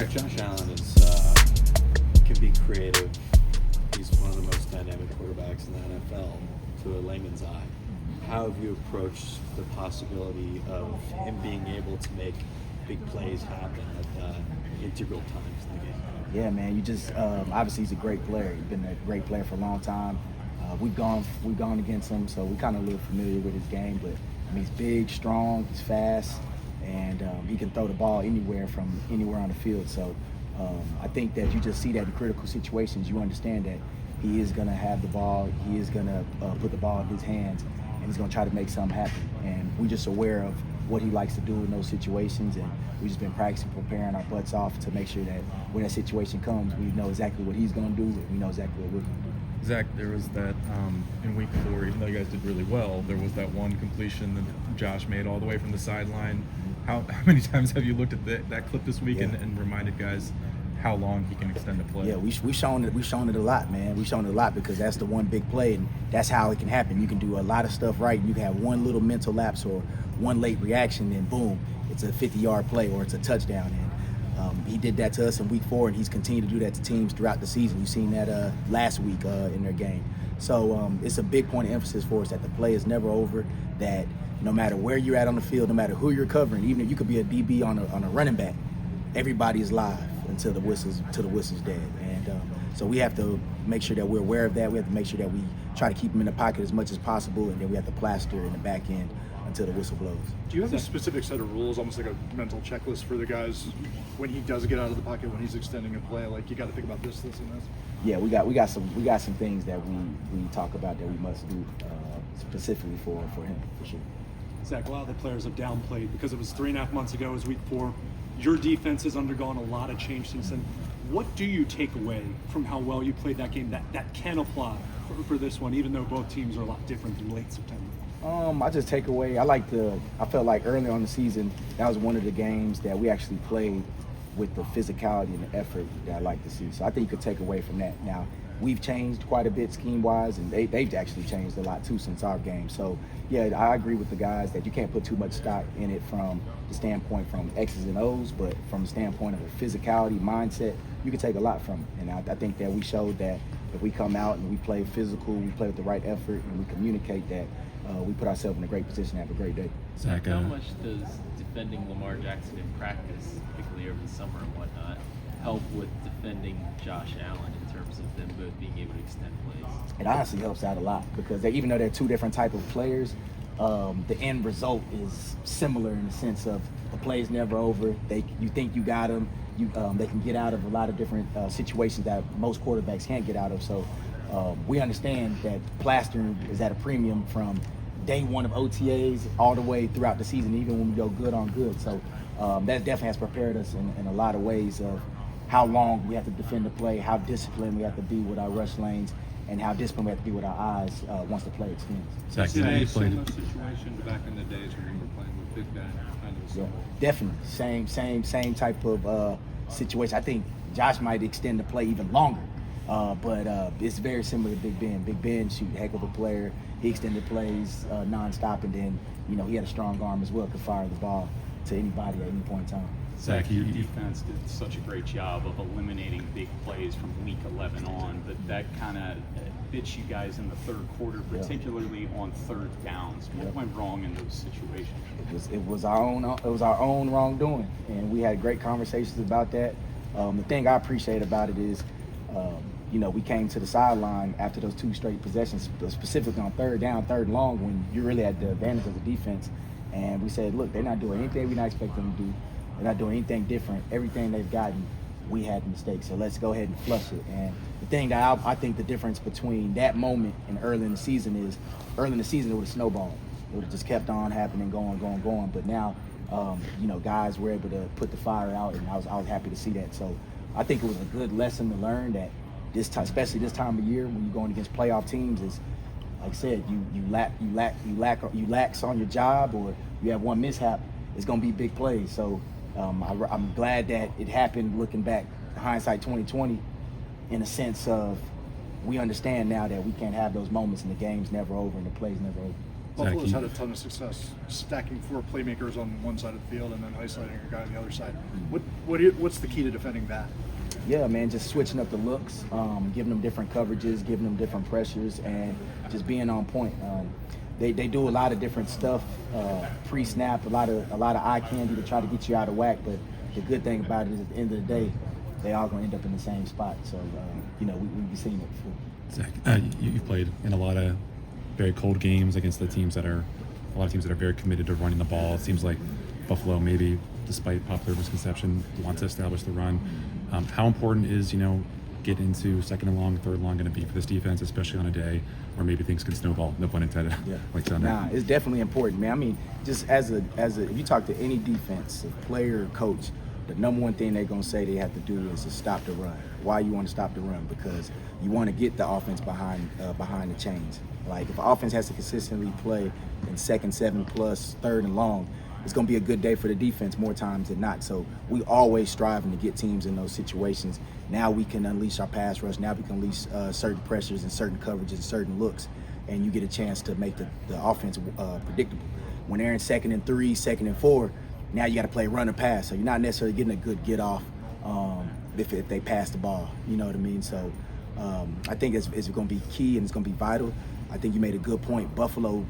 Josh Allen can be creative. He's one of the most dynamic quarterbacks in the NFL to a layman's eye. How have you approached the possibility of him being able to make big plays happen at integral times in the game? Yeah, man. You just obviously he's a great player. He's been a great player for a long time. We've gone against him, so we kind of a little familiar with his game. But I mean, he's big, strong, he's fast, and he can throw the ball anywhere from anywhere on the field. So I think that you just see that in critical situations, you understand that he is going to have the ball, he is going to put the ball in his hands, and he's going to try to make something happen. And we're just aware of what he likes to do in those situations, and we've just been practicing, preparing our butts off to make sure that when that situation comes, we know exactly what he's going to do, and we know exactly what we're going to do. Zach, there was that in week 4, even though you guys did really well, there was that one completion that Josh made all the way from the sideline. How many times have you looked at that clip this week and reminded guys how long he can extend a play? Yeah, we've shown it a lot, man. We've shown it a lot because that's the one big play, and that's how it can happen. You can do a lot of stuff right, and you can have one little mental lapse or one late reaction, and boom, it's a 50-yard play or it's a touchdown. And he did that to us in week 4, and he's continued to do that to teams throughout the season. You've seen that last week in their game. So it's a big point of emphasis for us that the play is never over, that no matter where you're at on the field, no matter who you're covering, even if you could be a DB on a running back, everybody is live until the whistle's dead. And so we have to make sure that we're aware of that. We have to make sure that we try to keep them in the pocket as much as possible, and then we have to plaster in the back end until the whistle blows. Do you have a specific set of rules, almost like a mental checklist for the guys when he does get out of the pocket, when he's extending a play? Like, you got to think about this, and this. Yeah, we got some things that we talk about that we must do specifically for him, for sure. Zach, a lot of the players have downplayed because it was 3.5 months ago, it was week 4. Your defense has undergone a lot of change since then. What do you take away from how well you played that game that can apply for this one, even though both teams are a lot different in late September? I just take away, I felt like early on the season, that was one of the games that we actually played with the physicality and the effort that I like to see. So I think you could take away from that. Now, we've changed quite a bit scheme-wise, and they've actually changed a lot too since our game. So yeah, I agree with the guys that you can't put too much stock in it from the standpoint from X's and O's, but from the standpoint of the physicality, mindset, you can take a lot from it. And I think that we showed that if we come out and we play physical, we play with the right effort, and we communicate that, we put ourselves in a great position to have a great day. Zach, how much does defending Lamar Jackson in practice, particularly over the summer and whatnot, help with defending Josh Allen in terms of them both being able to extend plays? It honestly helps out a lot because even though they're two different type of players, the end result is similar in the sense of the play's never over. You think you got them. They can get out of a lot of different situations that most quarterbacks can't get out of. So we understand that plastering is at a premium from day 1 of OTAs all the way throughout the season, even when we go good on good. So that definitely has prepared us in a lot of ways of how long we have to defend the play, how disciplined we have to be with our rush lanes, and how disciplined we have to be with our eyes once the play extends. Zach, you played similar situation back in the days when you were playing with Big Ben, kind of similar. Definitely, same type of situation. I think Josh might extend the play even longer, but it's very similar to Big Ben. Big Ben, shoot, heck of a player. He extended plays nonstop, and then he had a strong arm as well, could fire the ball to anybody at any point in time. Zach, your defense did such a great job of eliminating big plays from week 11 on, but that kind of bit you guys in the third quarter, particularly on third downs. What went wrong in those situations? It was our own wrongdoing, and we had great conversations about that. The thing I appreciate about it is, we came to the sideline after those 2 straight possessions, specifically on third down, third and long, when you really had the advantage of the defense, and we said, look, they're not doing anything we not expect them to do. They're not doing anything different. Everything they've gotten, we had mistakes. So let's go ahead and flush it. And the thing that I think the difference between that moment and early in the season is, early in the season it would have snowballed. It would have just kept on happening, going. But now, guys were able to put the fire out, and I was happy to see that. So I think it was a good lesson to learn that especially this time of year when you're going against playoff teams, is like I said, you lax on your job, or you have one mishap, it's going to be big plays. So I'm glad that it happened. Looking back, hindsight 2020, in a sense of we understand now that we can't have those moments, and the game's never over and the play's never over. Buffalo's had a ton of success stacking 4 playmakers on one side of the field and then isolating a guy on the other side. What's the key to defending that? Yeah, man, just switching up the looks, giving them different coverages, giving them different pressures, and just being on point. They do a lot of different stuff pre-snap, a lot of eye candy to try to get you out of whack. But the good thing about it is, at the end of the day, they all gonna end up in the same spot. So we've seen it before. Zach, you've played in a lot of very cold games against a lot of teams that are very committed to running the ball. It seems like Buffalo, maybe despite popular misconception, wants to establish the run. How important is get into second and long, third long going to be for this defense, especially on a day where maybe things can snowball, no pun intended, like Sunday? Nah, it's definitely important, man. I mean, just as a if you talk to any defense, player or coach, the number one thing they're going to say they have to do is to stop the run. Why you want to stop the run? Because you want to get the offense behind the chains. Like, if an offense has to consistently play in second, 7+, third and long, it's going to be a good day for the defense more times than not. So we always striving to get teams in those situations. Now we can unleash our pass rush. Now we can unleash certain pressures and certain coverages and certain looks, and you get a chance to make the offense predictable. When they're in 2nd and 3, 2nd and 4, now you got to play run or pass. So you're not necessarily getting a good get off if they pass the ball. You know what I mean? So I think it's going to be key and it's going to be vital. I think you made a good point. Buffalo,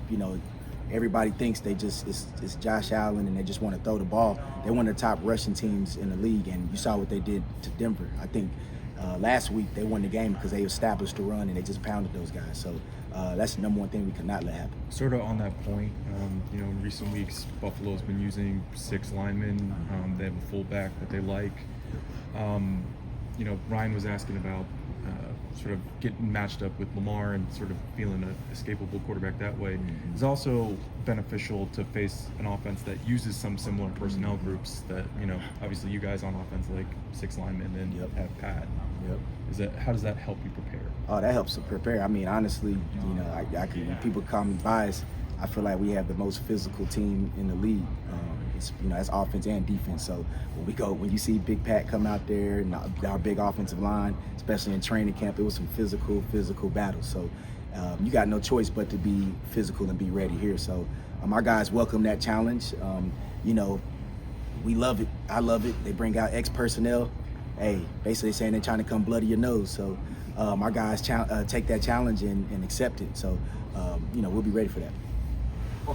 everybody thinks it's Josh Allen and they just want to throw the ball. They're one of the top rushing teams in the league, and you saw what they did to Denver. I think last week they won the game because they established the run and they just pounded those guys. So that's the number one thing we could not let happen. Sort of on that point, in recent weeks, Buffalo's been using 6 linemen. They have a fullback that they like. Ryan was asking about sort of getting matched up with Lamar and sort of feeling an escapable quarterback that way. It's also beneficial to face an offense that uses some similar personnel groups that, obviously you guys on offense like 6 linemen and have Pat. How does that help you prepare? Oh, that helps to prepare. I mean, honestly, when people call me biased, I feel like we have the most physical team in the league. That's offense and defense. So when you see Big Pat come out there and our big offensive line, especially in training camp, it was some physical battles. So you got no choice but to be physical and be ready here. So our guys welcome that challenge. We love it. I love it. They bring out ex-personnel. Hey, basically saying they're trying to come bloody your nose. So our guys take that challenge and accept it. So we'll be ready for that.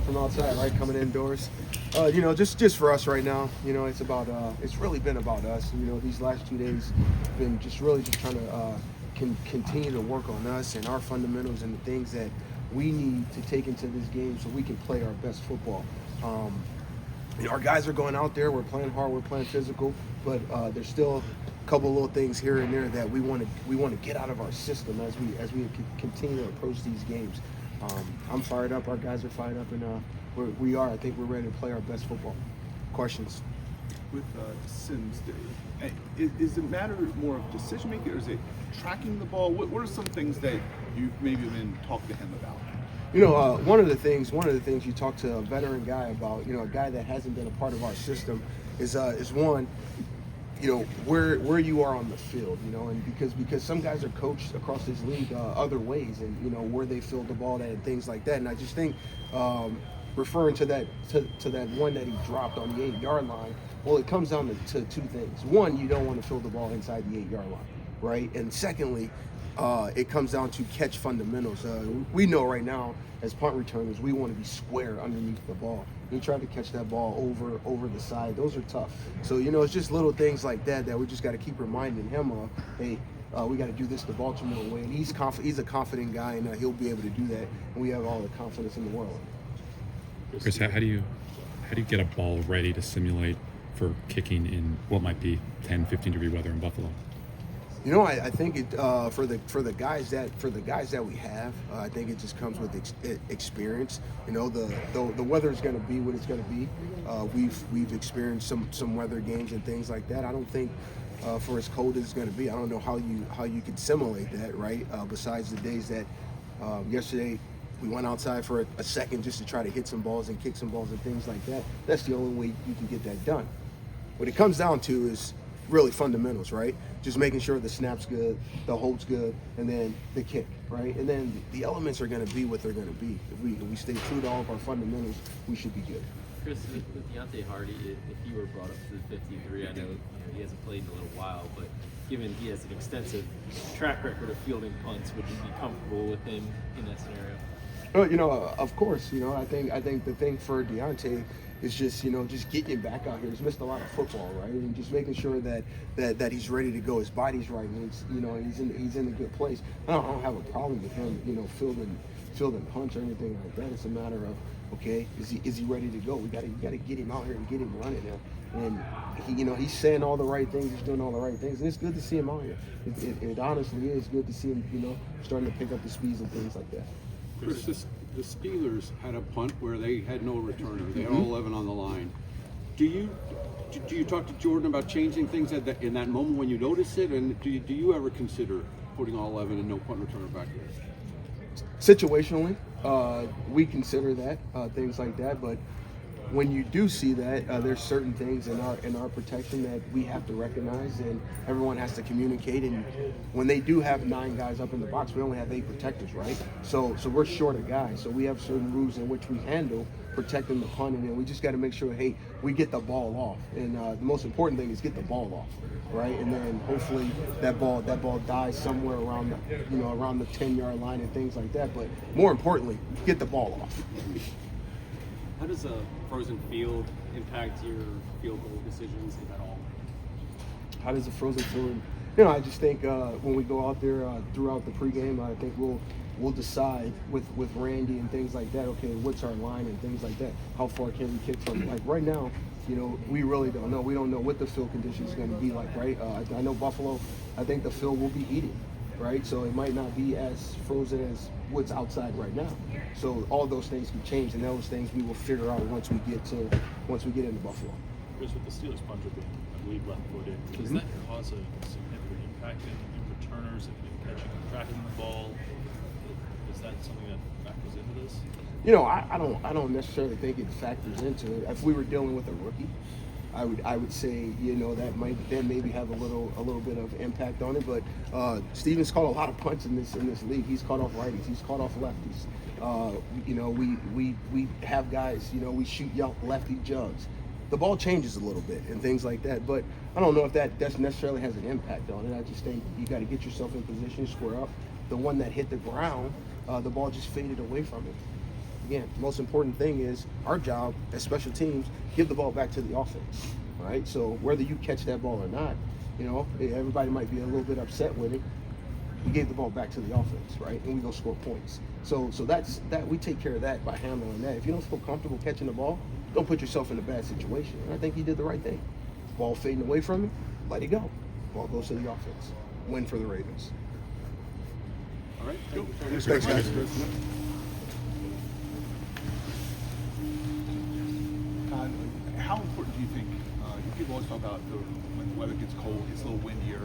From outside, right, coming indoors. Just for us right now, it's about it's really been about us. These last 2 days been just trying to continue to work on us and our fundamentals and the things that we need to take into this game so we can play our best football. Our guys are going out there, we're playing hard, we're playing physical, but there's still a couple little things here and there that we want to get out of our system as we continue to approach these games. I'm fired up. Our guys are fired up, and we are. I think we're ready to play our best football. Questions? With Sims, is it a matter more of decision making, or is it tracking the ball? What are some things that you've maybe been talking to him about? One of the things you talk to a veteran guy about, a guy that hasn't been a part of our system, is one. Where you are on the field, and because some guys are coached across this league other ways, and where they field the ball at and things like that. And I just think referring to that one that he dropped on the 8-yard line, well, it comes down to 2 things. One, you don't want to field the ball inside the 8-yard line, right? And secondly, it comes down to catch fundamentals. We know right now, as punt returners, we want to be square underneath the ball. We try to catch that ball over the side. Those are tough. So, it's just little things like that we just got to keep reminding him of, hey, we got to do this the Baltimore way. And he's a confident guy, and he'll be able to do that. And we have all the confidence in the world. Chris, how do you get a ball ready to simulate for kicking in what might be 10, 15-degree weather in Buffalo? I think it for the guys that we have, I think it just comes with experience. The weather is going to be what it's going to be. We've experienced some weather games and things like that. I don't think for as cold as it's going to be, I don't know how you could simulate that, right? Besides the days that yesterday we went outside for a second just to try to hit some balls and kick some balls and things like that. That's the only way you can get that done. What it comes down to is really fundamentals, right? Just making sure the snap's good, the hold's good, and then the kick. right? And then the elements are going to be what they're going to be. If we stay true to all of our fundamentals, we should be good. Chris, with Deontay Hardy, if you were brought up to the 53, I know he hasn't played in a little while, but given he has an extensive track record of fielding punts, would you be comfortable with him in that scenario? Well, of course, I think the thing for Deontay is just getting him back out here. He's missed a lot of football, right? And just making sure that he's ready to go. His body's right, and he's in a good place. I don't have a problem with him, fielding punch or anything like that. It's a matter of, okay, is he ready to go? We got to get him out here and get him running now. And he's saying all the right things, he's doing all the right things, and it's good to see him out here. It honestly is good to see him, starting to pick up the speeds and things like that. Chris, the Steelers had a punt where they had no returner. They had all 11 on the line. Do you talk to Jordan about changing things in that moment when you notice it? And do you ever consider putting all 11 and no punt returner back there? Situationally, we consider that, things like that, but when you do see that, there's certain things in our protection that we have to recognize, and everyone has to communicate. And when they do have 9 guys up in the box, we only have 8 protectors, right? So we're short of guys. So we have certain rules in which we handle protecting the punt, and we just got to make sure, hey, we get the ball off. And the most important thing is get the ball off, right? And then hopefully that ball dies somewhere around the 10-yard line and things like that. But more importantly, get the ball off. How does a frozen field impact your field goal decisions, if at all? How does the frozen field? I just think when we go out there throughout the pregame, I think we'll decide with Randy and things like that. Okay, what's our line and things like that? How far can we kick from? Like right now, we really don't know. We don't know what the field condition is going to be like, right? I know Buffalo. I think the field will be heated, right? So it might not be as frozen as what's outside right now. So all those things can change, and those things we will figure out once we get into Buffalo. Chris, with the Steelers punter being, I believe, left-footed, does that cause a significant impact in returners and catching and tracking the ball? Is that something that factors into this? I don't necessarily think it factors into it. If we were dealing with a rookie, I would say that might then maybe have a little bit of impact on it. But Steven's caught a lot of punts in this league. He's caught off righties. He's caught off lefties. We have guys. We shoot lefty jugs. The ball changes a little bit and things like that. But I don't know if that necessarily has an impact on it. I just think you got to get yourself in position, square up. The one that hit the ground, the ball just faded away from it. Again, the most important thing is our job as special teams, give the ball back to the offense, right? So whether you catch that ball or not, everybody might be a little bit upset with it. We gave the ball back to the offense, right? And we go score points. So that's we take care of that by handling that. If you don't feel comfortable catching the ball, don't put yourself in a bad situation. And I think he did the right thing. Ball fading away from him, let it go. Ball goes to the offense. Win for the Ravens. All right. Thanks, guys. Todd, how important do you think, people always talk about when the weather gets cold, it's a little windier,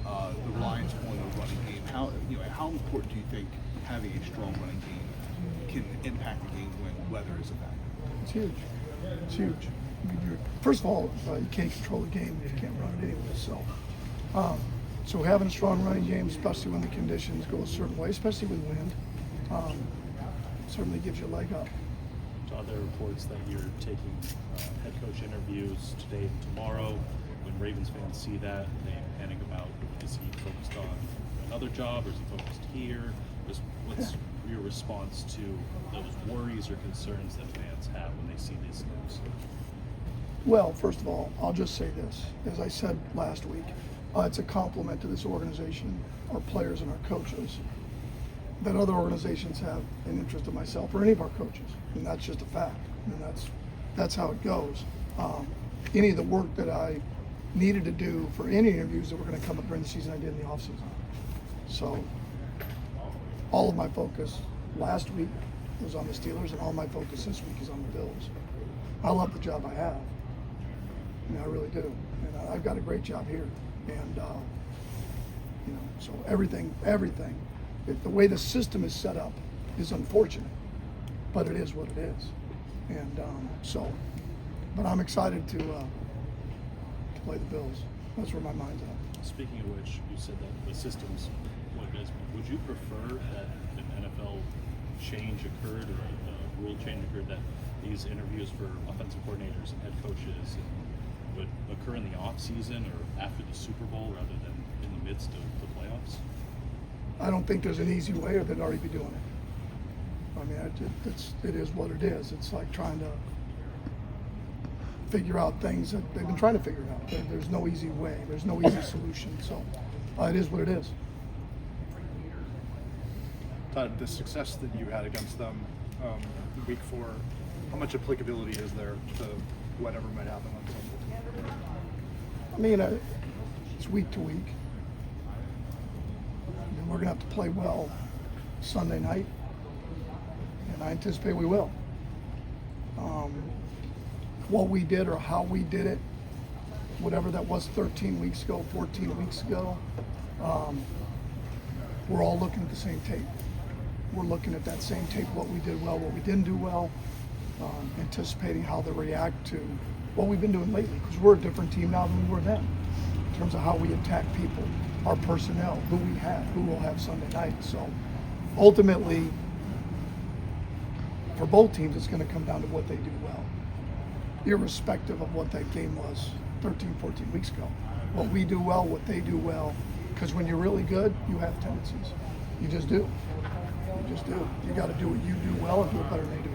the reliance on the running game. How important do you think having a strong running game can impact the game when weather is a factor? It's huge. It's huge. First of all, you can't control the game if you can't run it anyway. So having a strong running game, especially when the conditions go a certain way, especially with wind, certainly gives you a leg up. Todd, there are reports that you're taking head coach interviews today and tomorrow. When Ravens fans see that, they panic about, is he focused on another job or is he focused here? What's your response to those worries or concerns that fans have when they see these news? Well, first of all, I'll just say this. As I said last week, it's a compliment to this organization, our players and our coaches, that other organizations have an interest in myself or any of our coaches. And that's just a fact. And that's how it goes. Any of the work that I needed to do for any interviews that were going to come up during the season, I did in the offseason. So all of my focus last week was on the Steelers, and all my focus this week is on the Bills. I love the job I have. I really do. And I've got a great job here. And, so everything, the way the system is set up is unfortunate, but it is what it is. And but I'm excited to play the Bills. That's where my mind's at. Speaking of which, you said that the system's what it is. would you prefer that an NFL change occurred or a rule change occurred that these interviews for offensive coordinators and head coaches would occur in the off season or after the Super Bowl rather than in the midst of the playoffs? I don't think there's an easy way, or they'd already be doing it. I mean, it is what it is. It's like trying to figure out things that they've been trying to figure out. There's no easy way. There's no easy solution. So it is what it is. Todd, the success that you had against them in week 4, how much applicability is there to whatever might happen on Sunday? I mean, it's week to week. And we're going to have to play well Sunday night, and I anticipate we will. What we did or how we did it, whatever that was 13 weeks ago, 14 weeks ago, we're all looking at the same tape. We're looking at that same tape, what we did well, what we didn't do well, anticipating how they react to what we've been doing lately, because we're a different team now than we were then in terms of how we attack people, our personnel, who we have, who we'll have Sunday night. So ultimately, for both teams, it's going to come down to what they do well, irrespective of what that game was 13, 14 weeks ago. What we do well, what they do well, because when you're really good, you have tendencies. You just do. You just do. You got to do what you do well and do it better than they do.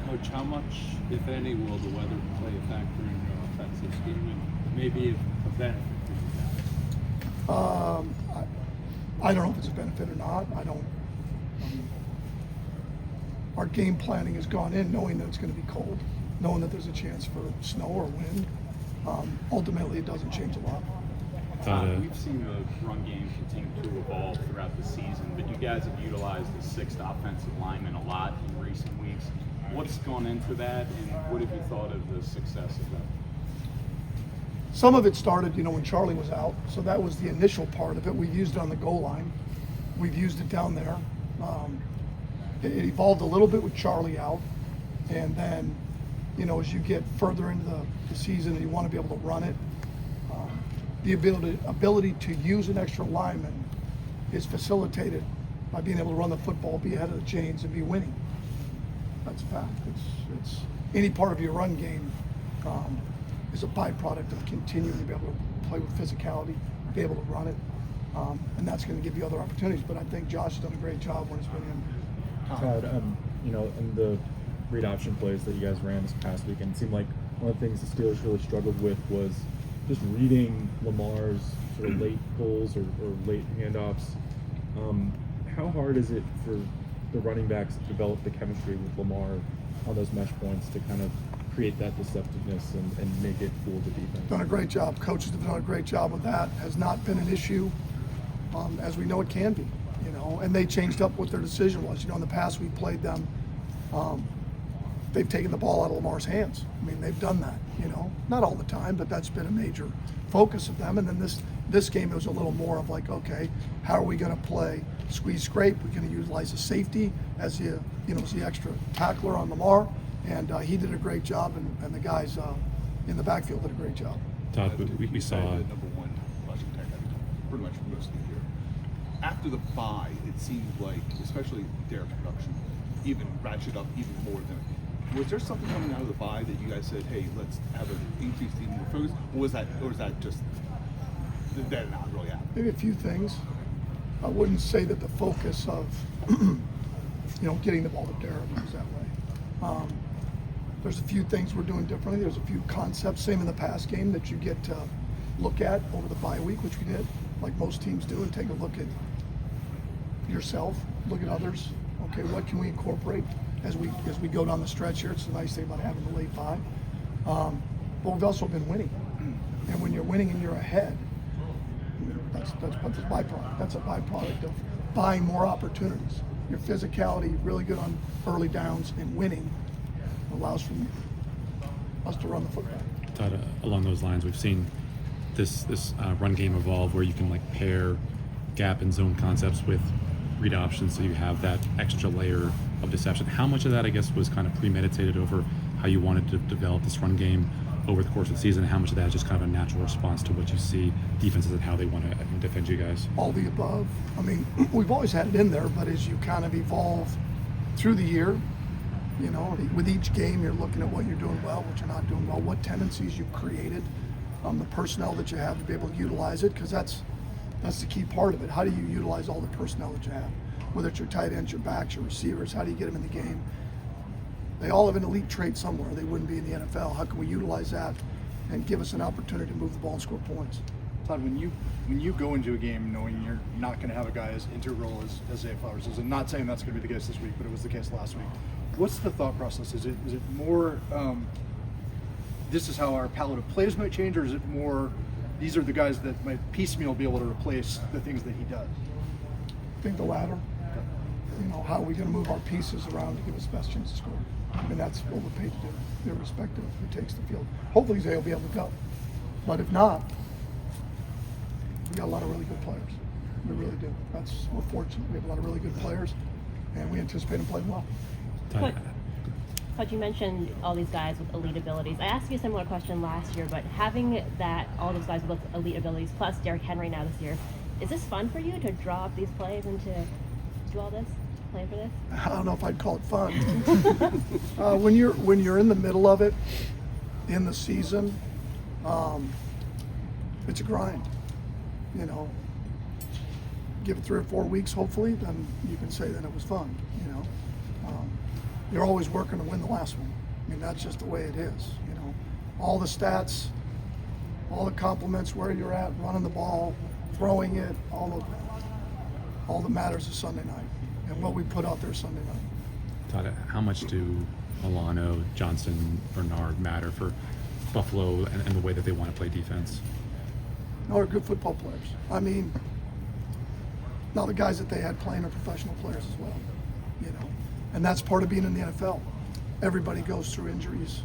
Coach, how much, if any, will the weather play a factor in your offensive scheme, and maybe a benefit for you guys? I don't know if it's a benefit or not. I don't. Our game planning has gone in knowing that it's going to be cold, knowing that there's a chance for snow or wind. Ultimately, it doesn't change a lot. We've seen the run game continue to evolve throughout the season, but you guys have utilized the 6th offensive lineman a lot in recent weeks. What's gone into that, and what have you thought of the success of that? Some of it started, when Charlie was out, so that was the initial part of it. We've used it on the goal line. We've used it down there. It evolved a little bit with Charlie out, and then, as you get further into the season and you want to be able to run it, the ability to use an extra lineman is facilitated by being able to run the football, be ahead of the chains, and be winning. That's a fact. It's any part of your run game is a byproduct of continuing to be able to play with physicality, be able to run it, and that's going to give you other opportunities. But I think Josh has done a great job when he's been in. Todd, in the read option plays that you guys ran this past weekend, it seemed like one of the things the Steelers really struggled with was just reading Lamar's sort of late pulls or late handoffs. How hard is it for the running backs to develop the chemistry with Lamar on those mesh points to kind of create that deceptiveness and make it fool the defense? Done a great job. Coaches have done a great job with that. Has not been an issue, as we know it can be. And they changed up what their decision was. In the past we played them. They've taken the ball out of Lamar's hands. I mean, they've done that. Not all the time, but that's been a major focus of them. And then this game, it was a little more of like, okay, how are we going to play squeeze scrape? We're going to utilize the safety as the extra tackler on Lamar, and he did a great job, and the guys in the backfield did a great job. Todd, we saw the number one rushing attack pretty much most of the year. After the bye, it seemed like, especially Derrick production, even ratchet up even more than. Was there something coming out of the bye that you guys said, "Hey, let's have an increased team more focus"? Or was that just that not really happening? Maybe a few things. I wouldn't say that the focus of getting the ball to Derrick was that way. There's a few things we're doing differently. There's a few concepts, same in the pass game, that you get to look at over the bye week, which we did, like most teams do, and take a look at yourself, look at others. Okay, what can we incorporate as we go down the stretch here? It's the nice thing about having the late bye. But we've also been winning, and when you're winning and you're ahead, that's a byproduct. That's a byproduct of buying more opportunities. Your physicality, really good on early downs, and winning allows for us to run the football. Todd, along those lines, we've seen this run game evolve where you can pair gap and zone concepts with read options, so you have that extra layer of deception. How much of that, I guess, was kind of premeditated over how you wanted to develop this run game over the course of the season? How much of that is just kind of a natural response to what you see defenses and how they want to defend you guys? All the above. I mean, we've always had it in there, but as you kind of evolve through the year, you know, with each game, you're looking at what you're doing well, what you're not doing well, what tendencies you've created, the personnel that you have to be able to utilize it, because that's the key part of it. How do you utilize all the personnel that you have? Whether it's your tight ends, your backs, your receivers, how do you get them in the game? They all have an elite trait somewhere. They wouldn't be in the NFL. How can we utilize that and give us an opportunity to move the ball and score points? Todd, when you go into a game knowing you're not going to have a guy as integral as Zay Flowers is, and not saying that's going to be the case this week, but it was the case last week, what's the thought process? Is it more this is how our palette of plays might change, or is it more these are the guys that might piecemeal be able to replace the things that he does? I think the latter. You know, how are we going to move our pieces around to give us the best chance to score? And that's what we're paid to do, irrespective of who takes the field. Hopefully Zay will be able to go. But if not, we got a lot of really good players. We really do. We're fortunate. We have a lot of really good players, and we anticipate them playing well. Todd, you mentioned all these guys with elite abilities. I asked you a similar question last year, but having all those guys with elite abilities, plus Derrick Henry now this year, is this fun for you to draw up these plays and to do all this? Play for this? I don't know if I'd call it fun. When you're in the middle of it, in the season, it's a grind. You know, give it 3 or 4 weeks, hopefully, then you can say that it was fun. You know, you're always working to win the last one. I mean, that's just the way it is. You know, all the stats, all the compliments, where you're at, running the ball, throwing it, all that matters is Sunday night. And what we put out there Sunday night. Todd, how much do Milano, Johnston, Bernard matter for Buffalo and the way that they want to play defense? No, they're good football players. I mean, now the guys that they had playing are professional players as well, you know. And that's part of being in the NFL. Everybody goes through injuries,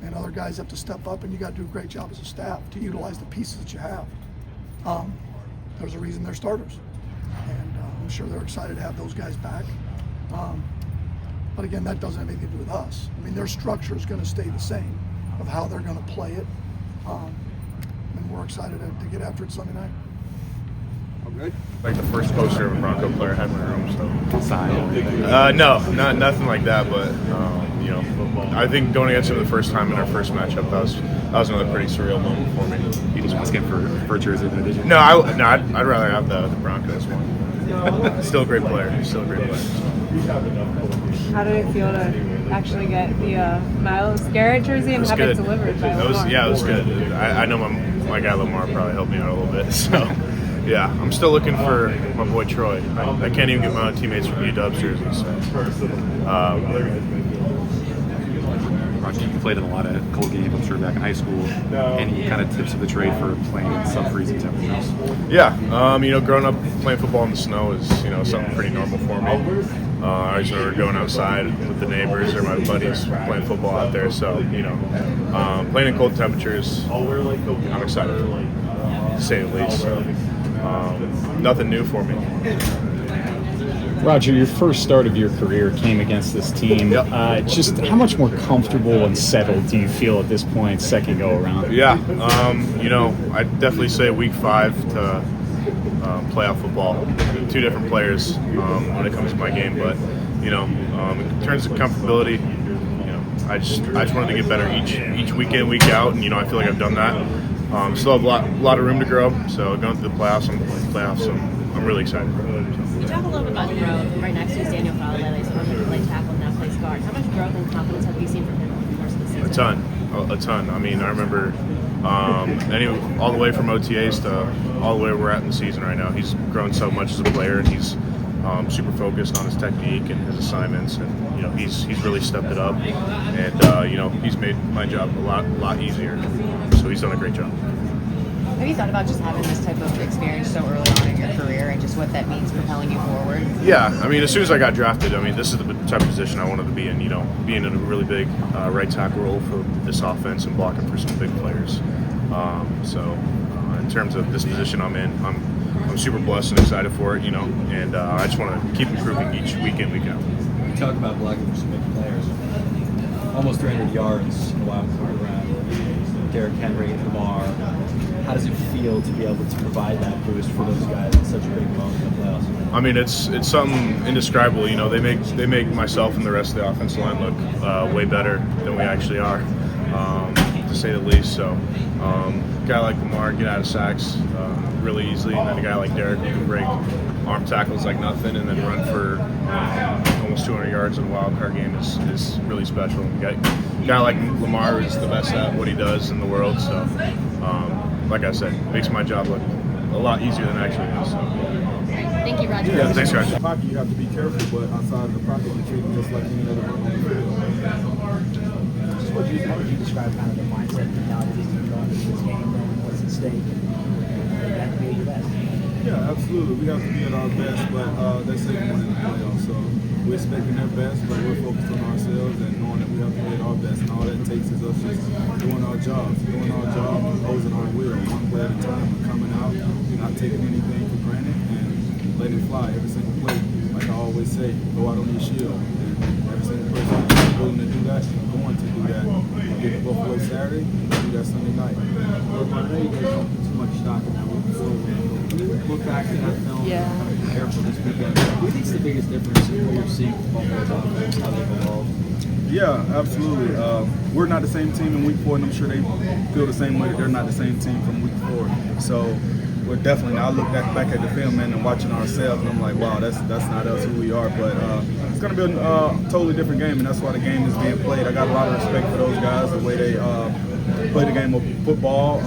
and other guys have to step up, and you got to do a great job as a staff to utilize the pieces that you have. There's a reason they're starters. And I'm sure they're excited to have those guys back. But again, that doesn't have anything to do with us. I mean, their structure is going to stay the same of how they're going to play it. And we're excited to get after it Sunday night. Okay. Like the first poster of a Bronco player I had in my room, so. Sign? No, nothing like that, but, you know, I think going against him the first time in our first matchup, that was another pretty surreal moment for me. You just want to skip for jersey, did you? No, I'd rather have the Broncos one. Still a great player. How did it feel to actually get the Miles Garrett jersey and have it delivered by Lamar? It was good. I know my guy Lamar probably helped me out a little bit, so yeah. I'm still looking for my boy Troy. I can't even get my own teammates from UW jerseys. You played in a lot of cold games, I'm sure, back in high school. Any kind of tips of the trade for playing in sub-freezing temperatures? Yeah, you know, growing up playing football in the snow is, you know, something pretty normal for me. I always remember going outside with the neighbors or my buddies playing football out there. So, you know, playing in cold temperatures, I'm excited, to say the least. So, nothing new for me. Roger, your first start of your career came against this team. Yep. Just how much more comfortable and settled do you feel at this point, second go around? Yeah, you know, I'd definitely say week 5 to playoff football. 2 different players when it comes to my game, but you know, in terms of comfortability, you know, I just wanted to get better each week in, week out, and you know, I feel like I've done that. Still have a lot of room to grow. So going through the playoffs, I'm really excited. You talk a little bit about growth. Right next to is Daniel Fowler, who's going to play tackle and now plays guard. How much growth and confidence have you seen from him over the course of the season? A ton. I mean, I remember all the way from OTAs to all the way where we're at in the season right now. He's grown so much as a player, and he's super focused on his technique and his assignments, and you know, he's really stepped it up, and you know, he's made my job a lot easier. So he's done a great job. Have you thought about just having this type of experience so early on in your career and just what that means propelling you forward? Yeah, I mean, as soon as I got drafted, I mean, this is the type of position I wanted to be in, you know, being in a really big right tackle role for this offense and blocking for some big players. In terms of this position I'm in, I'm super blessed and excited for it, you know, and I just want to keep improving each week in, week out. You talk about blocking for some big players. Almost 300 yards in a wild card round. Derrick Henry and Lamar. How does it feel to be able to provide that boost for those guys in such a big moment in the playoffs? I mean, it's something indescribable. You know, they make myself and the rest of the offensive line look way better than we actually are, to say the least. So, a guy like Lamar get out of sacks really easily, and then a guy like Derrick who can break arm tackles like nothing, and then run for almost 200 yards in a wild card game is really special. A guy like Lamar is the best at what he does in the world. So, like I said, it makes my job look a lot easier than it actually is. So. Thank you, Roger. Yeah, thanks, guys. In the pocket, you have to be careful, but outside of the pocket, you treat them just like any other run on the field. How would you describe kind of the mindset nowadays to go into this game, knowing what's at stake? You have to be at your best. Yeah, absolutely. We have to be at our best, but they say we win in the playoffs, so we're expecting their best, but we're focused on ourselves and knowing that we have to be at our best, and all that takes is us just doing our job, imposing our will, one play at a time, and coming out, not taking anything for granted, and letting it fly every single play. Like I always say, go out on your shield, and every single person is willing to do that, and going to do that. We'll get to Buffalo Saturday, and do that Sunday night. Well, I know you guys don't put too much stock in that look back to that film, kind of prepare for this weekend. What do you think is the biggest difference in what you're seeing from Buffalo's offense, how they've evolved? Yeah, absolutely. We're not the same team in week 4, and I'm sure they feel the same way that they're not the same team from week 4. So we're definitely, now I look back at the film, man, and watching ourselves, and I'm like, wow, that's not us, who we are. But it's going to be a totally different game, and that's why the game is being played. I got a lot of respect for those guys, the way they play the game of football,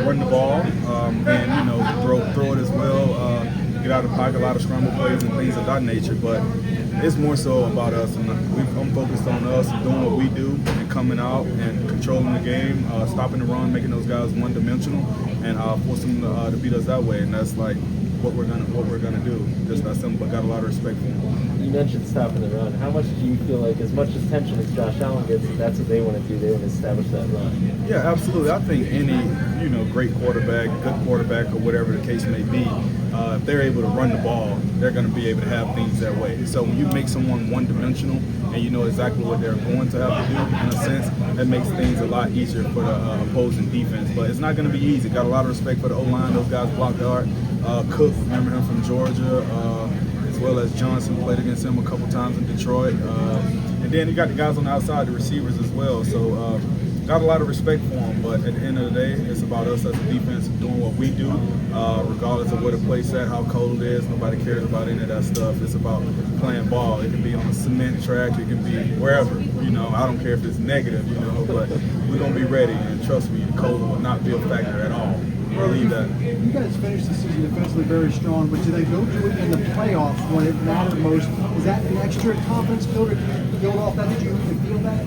run the ball, and throw it as well. Get out of the pocket, a lot of scramble plays and things of that nature. But it's more so about us, and I'm focused on us doing what we do and coming out and controlling the game, stopping the run, making those guys one-dimensional, and forcing them to beat us that way. And that's like what we're gonna do. Just that simple. But got a lot of respect for them. You mentioned stopping the run. How much do you feel like, as much attention as Josh Allen gets, that's what they want to do? They want to establish that run. Yeah, absolutely. I think any great quarterback, good quarterback, or whatever the case may be, if they're able to run the ball, they're going to be able to have things that way. So when you make someone one-dimensional and you know exactly what they're going to have to do, in a sense, that makes things a lot easier for the opposing defense. But it's not going to be easy. Got a lot of respect for the O-line. Those guys blocked hard. Cook, remember him from Georgia, as well as Johnson, played against him a couple times in Detroit. And then you got the guys on the outside, the receivers as well. So got a lot of respect for them, but at the end of the day, it's about us as a defense doing what we do, regardless of where the play's at, how cold it is. Nobody cares about any of that stuff. It's about playing ball. It can be on a cement track. It can be wherever. I don't care if it's negative, but we're going to be ready. And trust me, the cold will not be a factor at all. Believe that. You guys finished the season defensively very strong, but do they go through it in the playoffs when it mattered most? Is that an extra confidence builder? Build off that? Did you feel that?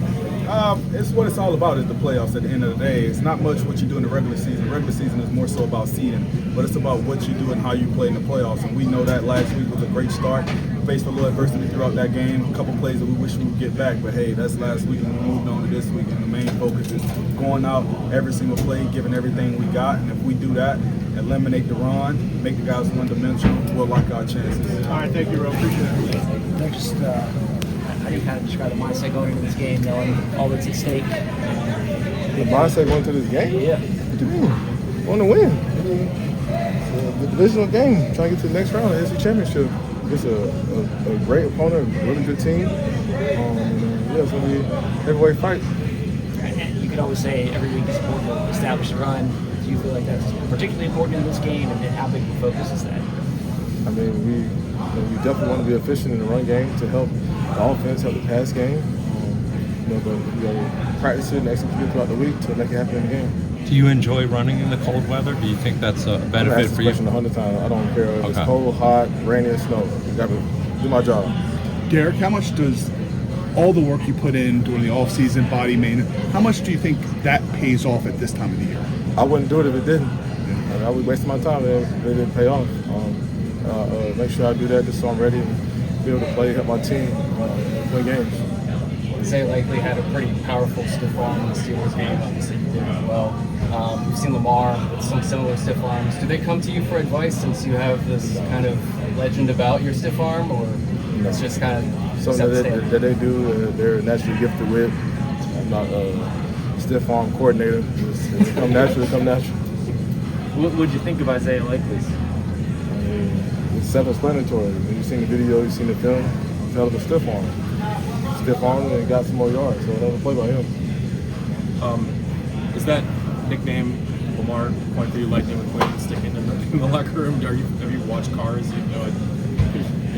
It's what it's all about is the playoffs at the end of the day. It's not much what you do in the regular season. The regular season is more so about seeding, but it's about what you do and how you play in the playoffs. And we know that last week was a great start. We faced a little adversity throughout that game, a couple plays that we wish we would get back, but hey, that's last week and we moved on to this week. And the main focus is going out every single play, giving everything we got. And if we do that, eliminate the run, make the guys one-dimensional, we'll like our chances. All right, thank you, Ro. Appreciate it. Next, how do you kind of describe the mindset going into this game, knowing all that's at stake? The mindset going into this game? Yeah. What do you mean? Want to win. It's a divisional game, trying to get to the next round of the SEC Championship. It's a great opponent, a really good team. It's going to be a heavyweight fight. And you could always say every week is important to establish a run. Do you feel like that's particularly important in this game, and how big of a focus is that? I mean, we definitely want to be efficient in the run game to help the offense, help the pass game. But we got to practice it and execute it throughout the week to make it happen in the game. Do you enjoy running in the cold weather? Do you think that's a benefit for you? I've been asked this question 100 times. I don't care if it's cold, hot, rainy, or snow. I got to do my job. Derrick, how much does all the work you put in during the off-season, body maintenance, how much do you think that pays off at this time of the year? I wouldn't do it if it didn't. I would waste my time if it didn't pay off. Make sure I do that just so I'm ready and be able to play, help my team win games. They likely had a pretty powerful stiff arm in the Steelers game. Obviously, you did as well. You've seen Lamar with some similar stiff arms. Do they come to you for advice since you have this kind of legend about your stiff arm, or it's just kind of something that they do? They're naturally gifted with. I'm not stiff arm coordinator. It's come natural. What would you think of Isaiah Likely's? I mean, it's self-explanatory. When you've seen the video, you've seen the film, it's hell of a stiff arm. Stiff arm and got some more yards, so that was a play by him. Is that nickname Lamar coined for you, Lightning McQueen, sticking in the locker room? Have you watched Cars? You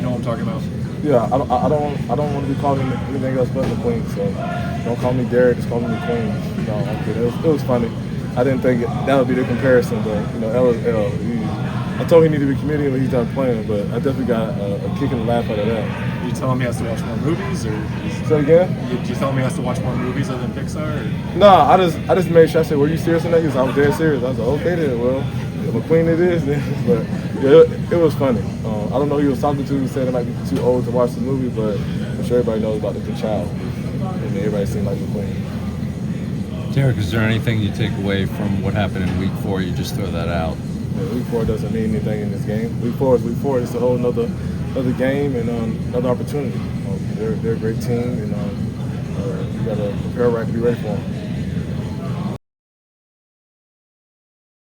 know what I'm talking about. Yeah, I don't want to be called anything else but McQueen. So don't call me Derrick, just call me McQueen. No, I'm kidding. It was funny. I didn't think that would be the comparison, but L is L. I told him he needed to be committing when he's done playing, but I definitely got a kick and a laugh out of that. You telling me he has to watch more movies, or say again? You telling me he has to watch more movies other than Pixar? Or? No, I just made sure. I said, "Were you serious in that?" He was, "I was dead serious." I was like, "Okay then, well, McQueen it is then." But yeah, it was funny. I don't know who he was talking to. He said it might be too old to watch the movie, but I'm sure everybody knows about the child. And everybody seemed like McQueen. Derrick, is there anything you take away from what happened in Week 4? You just throw that out. Yeah, Week 4 doesn't mean anything in this game. Week 4 is Week 4. It's a whole another game and another opportunity. They're a great team, and we got to prepare right to be ready for them.